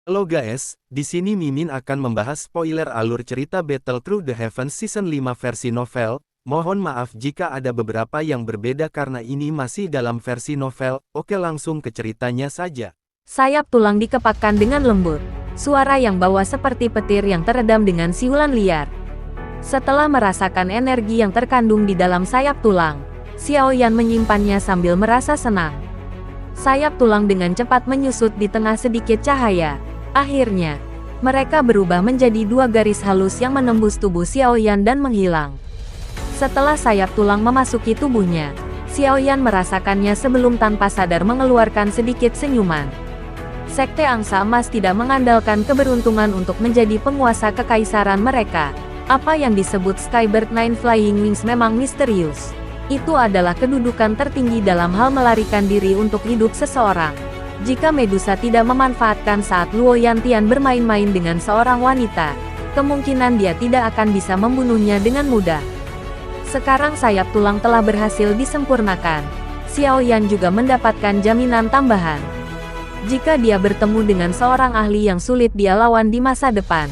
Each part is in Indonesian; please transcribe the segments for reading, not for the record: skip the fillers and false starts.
Halo guys, di sini Mimin akan membahas spoiler alur cerita Battle Through the Heavens Season 5 versi novel. Mohon maaf jika ada beberapa yang berbeda karena ini masih dalam versi novel. Oke, langsung ke ceritanya saja. Sayap tulang dikepakkan dengan lembut. Suara yang bawa seperti petir yang teredam dengan siulan liar. Setelah merasakan energi yang terkandung di dalam sayap tulang, Xiao Yan menyimpannya sambil merasa senang. Sayap tulang dengan cepat menyusut di tengah sedikit cahaya. Akhirnya, mereka berubah menjadi dua garis halus yang menembus tubuh Xiao Yan dan menghilang. Setelah sayap tulang memasuki tubuhnya, Xiao Yan merasakannya sebelum tanpa sadar mengeluarkan sedikit senyuman. Sekte Angsa Emas tidak mengandalkan keberuntungan untuk menjadi penguasa kekaisaran mereka. Apa yang disebut Skybird Nine Flying Wings memang misterius. Itu adalah kedudukan tertinggi dalam hal melarikan diri untuk hidup seseorang. Jika Medusa tidak memanfaatkan saat Luo Yantian bermain-main dengan seorang wanita, kemungkinan dia tidak akan bisa membunuhnya dengan mudah. Sekarang sayap tulang telah berhasil disempurnakan. Xiao Yan juga mendapatkan jaminan tambahan. Jika dia bertemu dengan seorang ahli yang sulit dia lawan di masa depan,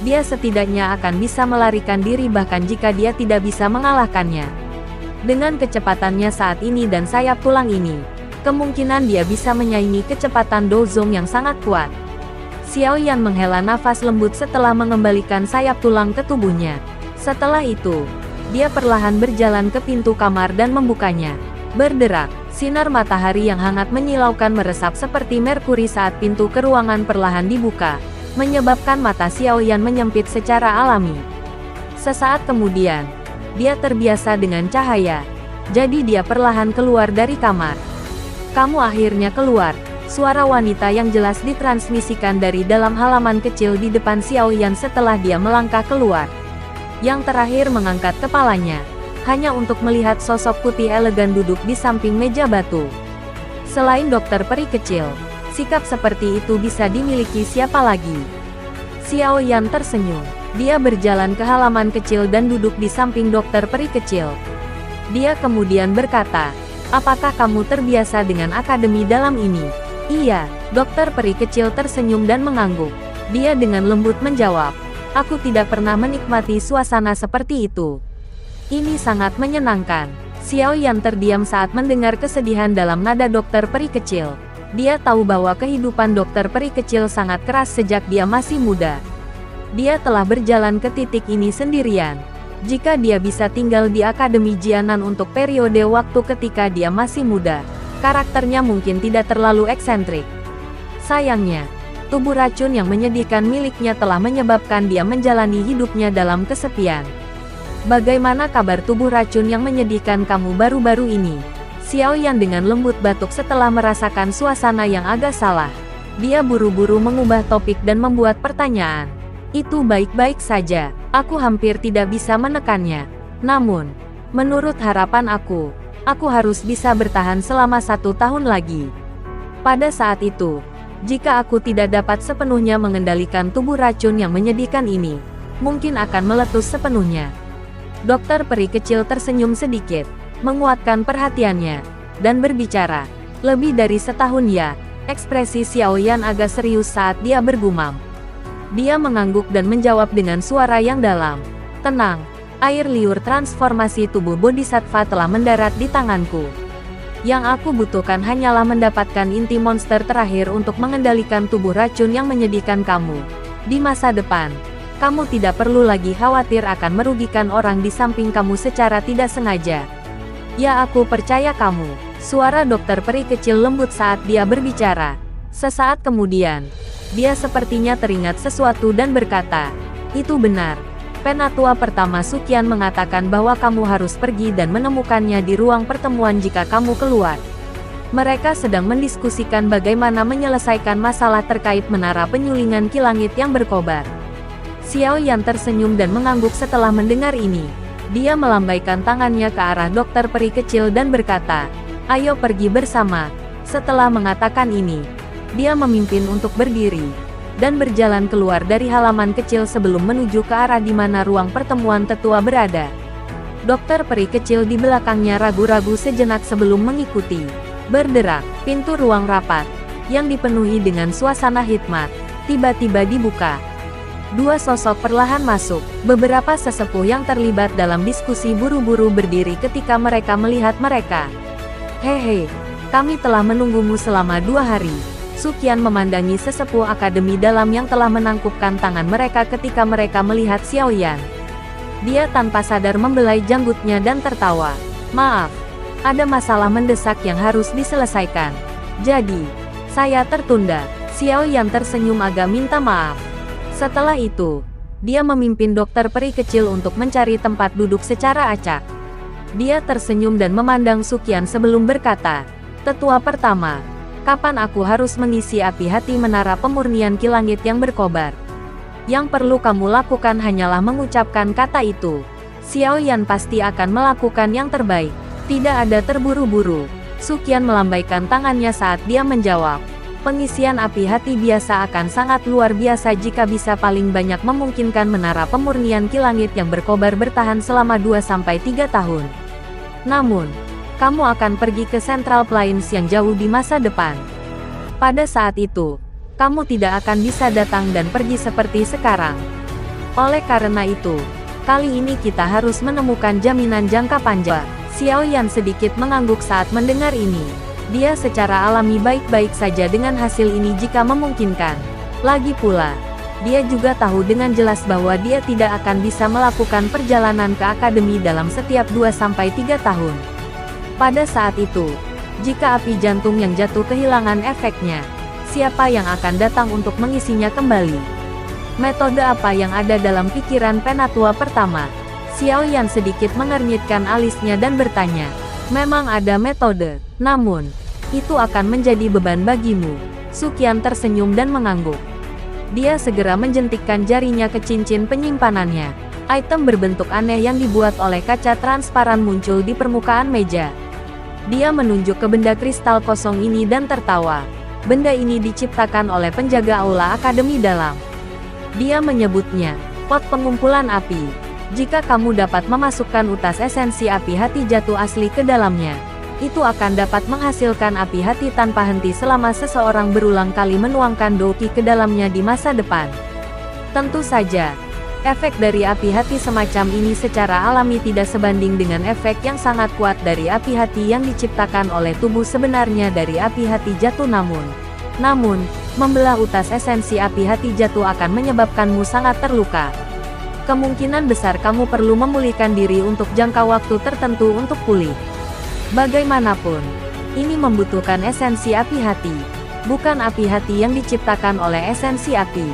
dia setidaknya akan bisa melarikan diri bahkan jika dia tidak bisa mengalahkannya. Dengan kecepatannya saat ini dan sayap tulang ini, kemungkinan dia bisa menyaingi kecepatan Dozong yang sangat kuat. Xiao Yan menghela nafas lembut setelah mengembalikan sayap tulang ke tubuhnya. Setelah itu, dia perlahan berjalan ke pintu kamar dan membukanya. Berderak, sinar matahari yang hangat menyilaukan meresap seperti merkuri saat pintu ke ruangan perlahan dibuka, menyebabkan mata Xiao Yan menyempit secara alami. Sesaat kemudian, dia terbiasa dengan cahaya, jadi dia perlahan keluar dari kamar. Kamu akhirnya keluar, suara wanita yang jelas ditransmisikan dari dalam halaman kecil di depan Xiao Yan setelah dia melangkah keluar. Yang terakhir mengangkat kepalanya, hanya untuk melihat sosok putih elegan duduk di samping meja batu. Selain dokter peri kecil, sikap seperti itu bisa dimiliki siapa lagi? Xiao Yan tersenyum. Dia berjalan ke halaman kecil dan duduk di samping dokter peri kecil. Dia kemudian berkata, "Apakah kamu terbiasa dengan akademi dalam ini?" "Iya," dokter peri kecil tersenyum dan mengangguk. Dia dengan lembut menjawab, "Aku tidak pernah menikmati suasana seperti itu. Ini sangat menyenangkan." Xiao Yan terdiam saat mendengar kesedihan dalam nada dokter peri kecil. Dia tahu bahwa kehidupan dokter peri kecil sangat keras sejak dia masih muda. Dia telah berjalan ke titik ini sendirian. Jika dia bisa tinggal di Akademi Jianan untuk periode waktu ketika dia masih muda, karakternya mungkin tidak terlalu eksentrik. Sayangnya, tubuh racun yang menyedihkan miliknya telah menyebabkan dia menjalani hidupnya dalam kesepian. "Bagaimana kabar tubuh racun yang menyedihkan kamu baru-baru ini?" Xiao Yan dengan lembut batuk setelah merasakan suasana yang agak salah. Dia buru-buru mengubah topik dan membuat pertanyaan. "Itu baik-baik saja, aku hampir tidak bisa menekannya. Namun, menurut harapan aku harus bisa bertahan selama 1 tahun lagi. Pada saat itu, jika aku tidak dapat sepenuhnya mengendalikan tubuh racun yang menyedihkan ini, mungkin akan meletus sepenuhnya." Dokter peri kecil tersenyum sedikit, menguatkan perhatiannya, dan berbicara, "Lebih dari setahun ya." Ekspresi Xiao Yan agak serius saat dia bergumam. Dia mengangguk dan menjawab dengan suara yang dalam, "Tenang, air liur transformasi tubuh bodhisattva telah mendarat di tanganku. Yang aku butuhkan hanyalah mendapatkan inti monster terakhir untuk mengendalikan tubuh racun yang menyedihkan kamu. Di masa depan, kamu tidak perlu lagi khawatir akan merugikan orang di samping kamu secara tidak sengaja." "Ya, aku percaya kamu." Suara dokter peri kecil lembut saat dia berbicara. Sesaat kemudian, dia sepertinya teringat sesuatu dan berkata, "Itu benar. Penatua pertama Suqian mengatakan bahwa kamu harus pergi dan menemukannya di ruang pertemuan jika kamu keluar. Mereka sedang mendiskusikan bagaimana menyelesaikan masalah terkait menara penyulingan kilangit yang berkobar." Xiao Yan tersenyum dan mengangguk setelah mendengar ini. Dia melambaikan tangannya ke arah dokter peri kecil dan berkata, "Ayo pergi bersama." Setelah mengatakan ini, dia memimpin untuk berdiri, dan berjalan keluar dari halaman kecil sebelum menuju ke arah di mana ruang pertemuan tetua berada. Dokter peri kecil di belakangnya ragu-ragu sejenak sebelum mengikuti. Berderak, pintu ruang rapat, yang dipenuhi dengan suasana hikmat, tiba-tiba dibuka. Dua sosok perlahan masuk. Beberapa sesepuh yang terlibat dalam diskusi buru-buru berdiri ketika mereka melihat mereka. Hehe, kami telah menunggumu selama 2 hari. Suqian memandangi sesepuh akademi dalam yang telah menangkupkan tangan mereka ketika mereka melihat Xiaoyan. Dia tanpa sadar membelai janggutnya dan tertawa. Maaf, ada masalah mendesak yang harus diselesaikan. Jadi, saya tertunda. Xiaoyan tersenyum agak minta maaf. Setelah itu, dia memimpin dokter peri kecil untuk mencari tempat duduk secara acak. Dia tersenyum dan memandang Suqian sebelum berkata, "Tetua pertama, kapan aku harus mengisi api hati menara pemurnian Ki Langit yang berkobar?" Yang perlu kamu lakukan hanyalah mengucapkan kata itu. Xiaoyan pasti akan melakukan yang terbaik. Tidak ada terburu-buru. Suqian melambaikan tangannya saat dia menjawab. Pengisian api hati biasa akan sangat luar biasa jika bisa paling banyak memungkinkan menara pemurnian Ki Langit yang berkobar bertahan selama 2-3 tahun. Namun, kamu akan pergi ke Central Plains yang jauh di masa depan. Pada saat itu, kamu tidak akan bisa datang dan pergi seperti sekarang. Oleh karena itu, kali ini kita harus menemukan jaminan jangka panjang. Xiaoyan sedikit mengangguk saat mendengar ini. Dia secara alami baik-baik saja dengan hasil ini jika memungkinkan. Lagi pula, dia juga tahu dengan jelas bahwa dia tidak akan bisa melakukan perjalanan ke akademi dalam setiap 2-3 tahun. Pada saat itu, jika api jantung yang jatuh kehilangan efeknya, siapa yang akan datang untuk mengisinya kembali? Metode apa yang ada dalam pikiran penatua pertama? Xiaoyan sedikit mengernyitkan alisnya dan bertanya. Memang ada metode, namun, itu akan menjadi beban bagimu. Suqian tersenyum dan mengangguk. Dia segera menjentikkan jarinya ke cincin penyimpanannya. Item berbentuk aneh yang dibuat oleh kaca transparan muncul di permukaan meja. Dia menunjuk ke benda kristal kosong ini dan tertawa. Benda ini diciptakan oleh penjaga aula akademi dalam. Dia menyebutnya, pot pengumpulan api. Jika kamu dapat memasukkan utas esensi api hati jatuh asli ke dalamnya, itu akan dapat menghasilkan api hati tanpa henti selama seseorang berulang kali menuangkan doki ke dalamnya di masa depan. Tentu saja, efek dari api hati semacam ini secara alami tidak sebanding dengan efek yang sangat kuat dari api hati yang diciptakan oleh tubuh sebenarnya dari api hati jatuh namun, membelah utas esensi api hati jatuh akan menyebabkanmu sangat terluka. Kemungkinan besar kamu perlu memulihkan diri untuk jangka waktu tertentu untuk pulih. Bagaimanapun, ini membutuhkan esensi api hati, bukan api hati yang diciptakan oleh esensi api.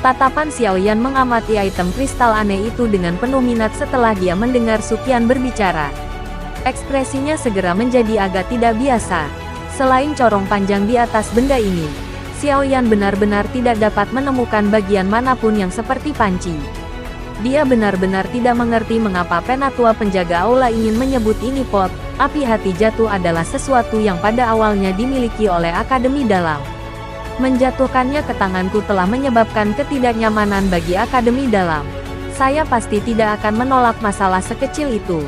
Tatapan Xiaoyan mengamati item kristal aneh itu dengan penuh minat setelah dia mendengar Suqian berbicara. Ekspresinya segera menjadi agak tidak biasa. Selain corong panjang di atas benda ini, Xiaoyan benar-benar tidak dapat menemukan bagian manapun yang seperti panci. Dia benar-benar tidak mengerti mengapa penatua penjaga aula ingin menyebut ini pot. Api hati jatuh adalah sesuatu yang pada awalnya dimiliki oleh akademi dalam. Menjatuhkannya ke tanganku telah menyebabkan ketidaknyamanan bagi akademi dalam. Saya pasti tidak akan menolak masalah sekecil itu.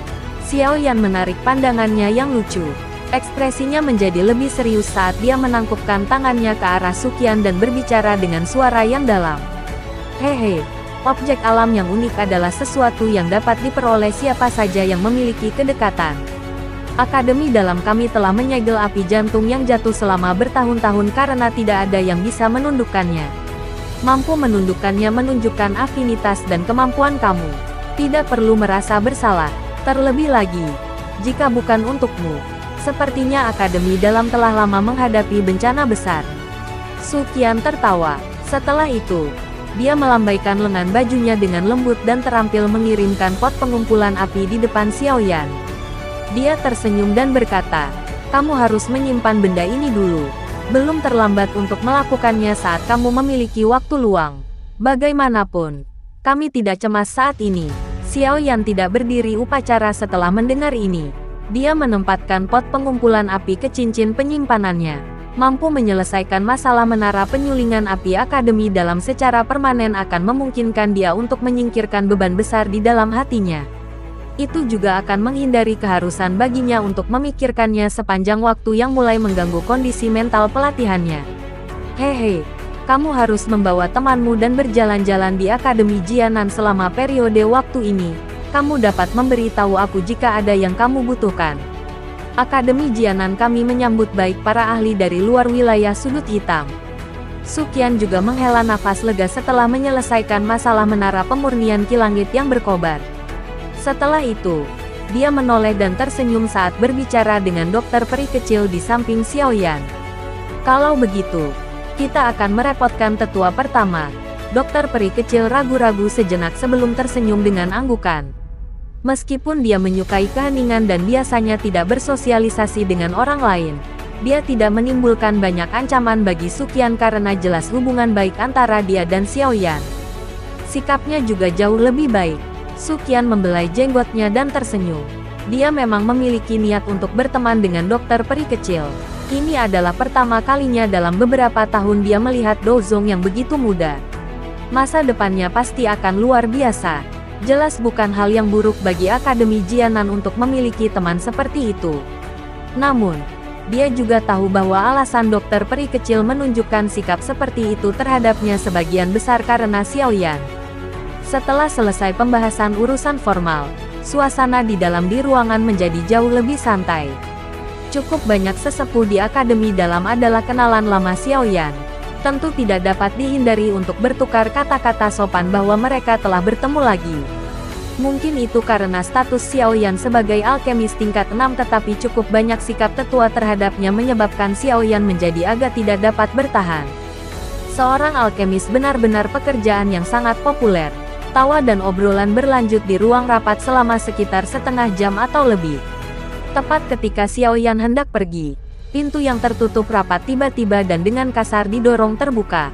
Xiaoyan menarik pandangannya yang lucu. Ekspresinya menjadi lebih serius saat dia menangkupkan tangannya ke arah Suqian dan berbicara dengan suara yang dalam. Hehe. Objek alam yang unik adalah sesuatu yang dapat diperoleh siapa saja yang memiliki kedekatan. Akademi dalam kami telah menyegel api jantung yang jatuh selama bertahun-tahun karena tidak ada yang bisa menundukkannya. Mampu menundukkannya menunjukkan afinitas dan kemampuan kamu. Tidak perlu merasa bersalah. Terlebih lagi, jika bukan untukmu, sepertinya akademi dalam telah lama menghadapi bencana besar. Suqian tertawa. Setelah itu, dia melambaikan lengan bajunya dengan lembut dan terampil mengirimkan pot pengumpulan api di depan Xiaoyan. Dia tersenyum dan berkata, kamu harus menyimpan benda ini dulu. Belum terlambat untuk melakukannya saat kamu memiliki waktu luang. Bagaimanapun, kami tidak cemas saat ini. Xiaoyan tidak berdiri upacara setelah mendengar ini. Dia menempatkan pot pengumpulan api ke cincin penyimpanannya. Mampu menyelesaikan masalah menara penyulingan api akademi dalam secara permanen akan memungkinkan dia untuk menyingkirkan beban besar di dalam hatinya. Itu juga akan menghindari keharusan baginya untuk memikirkannya sepanjang waktu yang mulai mengganggu kondisi mental pelatihannya. Hehe, Kamu harus membawa temanmu dan berjalan-jalan di Akademi Jianan selama periode waktu ini. Kamu dapat memberitahu aku jika ada yang kamu butuhkan. Akademi Jianan kami menyambut baik para ahli dari luar wilayah sudut hitam. Suqian juga menghela nafas lega setelah menyelesaikan masalah menara pemurnian kilangit yang berkobar. Setelah itu, dia menoleh dan tersenyum saat berbicara dengan dokter peri kecil di samping Xiaoyan. Kalau begitu, kita akan merepotkan tetua pertama. Dokter peri kecil ragu-ragu sejenak sebelum tersenyum dengan anggukan. Meskipun dia menyukai keheningan dan biasanya tidak bersosialisasi dengan orang lain, dia tidak menimbulkan banyak ancaman bagi Suqian karena jelas hubungan baik antara dia dan Xiaoyan. Sikapnya juga jauh lebih baik. Suqian membelai jenggotnya dan tersenyum. Dia memang memiliki niat untuk berteman dengan dokter peri kecil. Ini adalah pertama kalinya dalam beberapa tahun dia melihat Dozong yang begitu muda. Masa depannya pasti akan luar biasa. Jelas bukan hal yang buruk bagi Akademi Jianan untuk memiliki teman seperti itu. Namun, dia juga tahu bahwa alasan dokter peri kecil menunjukkan sikap seperti itu terhadapnya sebagian besar karena Xiaoyan. Setelah selesai pembahasan urusan formal, suasana di dalam ruangan menjadi jauh lebih santai. Cukup banyak sesepuh di akademi dalam adalah kenalan lama Xiaoyan. Tentu tidak dapat dihindari untuk bertukar kata-kata sopan bahwa mereka telah bertemu lagi. Mungkin itu karena status Xiaoyan sebagai alkemis tingkat 6 tetapi cukup banyak sikap tetua terhadapnya menyebabkan Xiaoyan menjadi agak tidak dapat bertahan. Seorang alkemis benar-benar pekerjaan yang sangat populer. Tawa dan obrolan berlanjut di ruang rapat selama sekitar setengah jam atau lebih. Tepat ketika Xiaoyan hendak pergi, pintu yang tertutup rapat tiba-tiba dan dengan kasar didorong terbuka.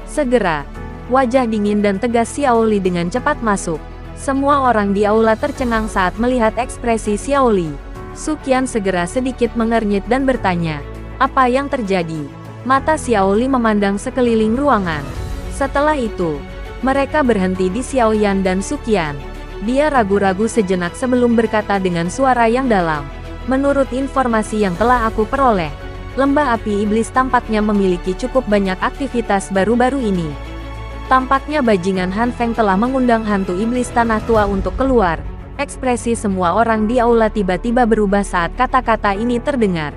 Segera, wajah dingin dan tegas Xiaoli dengan cepat masuk. Semua orang di aula tercengang saat melihat ekspresi Xiaoli. Suqian segera sedikit mengernyit dan bertanya, "Apa yang terjadi?" Mata Xiaoli memandang sekeliling ruangan. Setelah itu, mereka berhenti di Xiaoyan dan Suqian. Dia ragu-ragu sejenak sebelum berkata dengan suara yang dalam. Menurut informasi yang telah aku peroleh, lembah api iblis tampaknya memiliki cukup banyak aktivitas baru-baru ini. Tampaknya bajingan Han Feng telah mengundang hantu iblis tanah tua untuk keluar. Ekspresi semua orang di aula tiba-tiba berubah saat kata-kata ini terdengar.